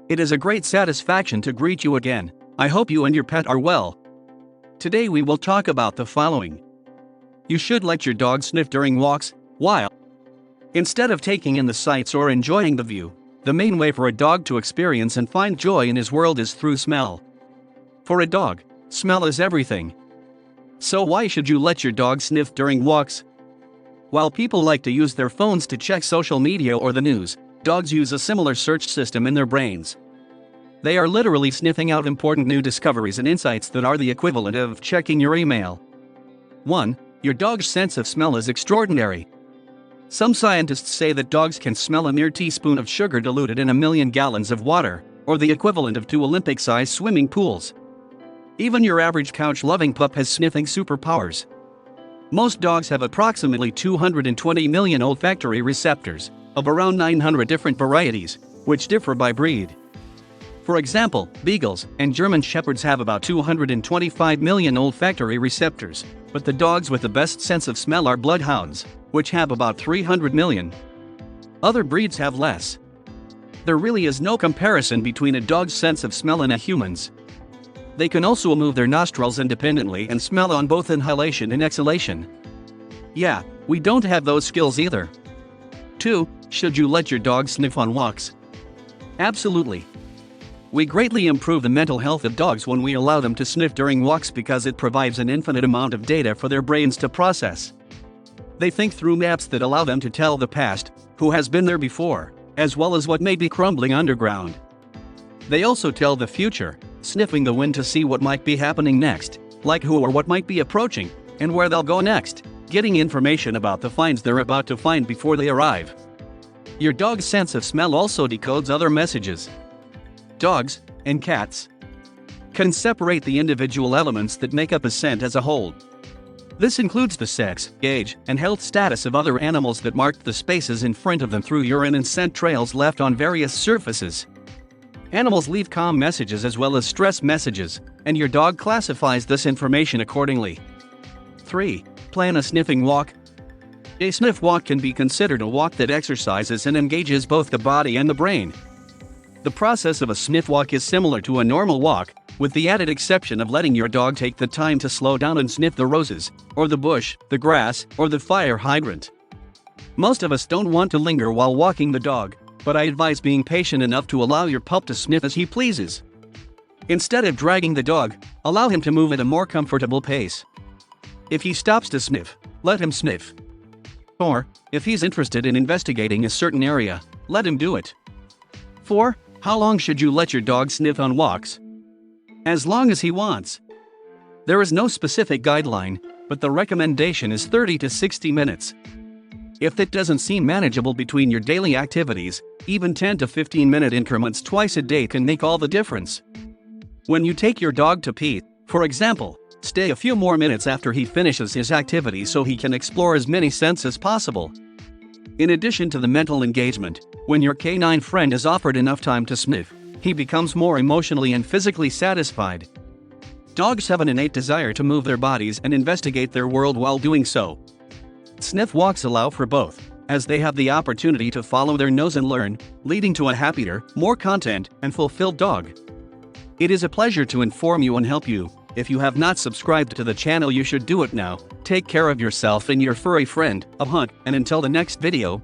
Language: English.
It is a great satisfaction to greet you again. I hope you and your pet are well. Today we will talk about the following. You should let your dog sniff during walks. While instead of taking in the sights or enjoying the view, the main way for a dog to experience and find joy in his world is through smell. For a dog, smell is everything. So why should you let your dog sniff during walks? While people like to use their phones to check social media or the news, dogs use a similar search system in their brains. They are literally sniffing out important new discoveries and insights that are the equivalent of checking your email. 1. Your dog's sense of smell is extraordinary. Some scientists say that dogs can smell a mere teaspoon of sugar diluted in 1,000,000 gallons of water, or the equivalent of 2 Olympic-sized swimming pools. Even your average couch-loving pup has sniffing superpowers. Most dogs have approximately 220 million olfactory receptors, of around 900 different varieties, which differ by breed. For example, Beagles and German Shepherds have about 225 million olfactory receptors, but the dogs with the best sense of smell are Bloodhounds, which have about 300 million. Other breeds have less. There really is no comparison between a dog's sense of smell and a human's. They can also move their nostrils independently and smell on both inhalation and exhalation. Yeah, we don't have those skills either. 2. Should you let your dog sniff on walks? Absolutely. We greatly improve the mental health of dogs when we allow them to sniff during walks because it provides an infinite amount of data for their brains to process. They think through maps that allow them to tell the past, who has been there before, as well as what may be crumbling underground. They also tell the future, sniffing the wind to see what might be happening next, like who or what might be approaching, and where they'll go next, getting information about the finds they're about to find before they arrive. Your dog's sense of smell also decodes other messages. Dogs, and cats, can separate the individual elements that make up a scent as a whole. This includes the sex, age, and health status of other animals that marked the spaces in front of them through urine and scent trails left on various surfaces. Animals leave calm messages as well as stress messages, and your dog classifies this information accordingly. 3. Plan a sniffing walk. A sniff walk can be considered a walk that exercises and engages both the body and the brain. The process of a sniff walk is similar to a normal walk, with the added exception of letting your dog take the time to slow down and sniff the roses, or the bush, the grass, or the fire hydrant. Most of us don't want to linger while walking the dog, but I advise being patient enough to allow your pup to sniff as he pleases. Instead of dragging the dog, allow him to move at a more comfortable pace. If he stops to sniff, let him sniff. Or, if he's interested in investigating a certain area, let him do it. 4. How long should you let your dog sniff on walks? As long as he wants. There is no specific guideline, but the recommendation is 30 to 60 minutes. If that doesn't seem manageable between your daily activities, even 10 to 15-minute increments twice a day can make all the difference. When you take your dog to pee, for example, stay a few more minutes after he finishes his activity so he can explore as many scents as possible. In addition to the mental engagement, when your canine friend is offered enough time to sniff, he becomes more emotionally and physically satisfied. Dogs have an innate desire to move their bodies and investigate their world while doing so. Sniff walks allow for both, as they have the opportunity to follow their nose and learn, leading to a happier, more content, and fulfilled dog. It is a pleasure to inform you and help you. If you have not subscribed to the channel, you should do it now. Take care of yourself and your furry friend, a hunt, and until the next video,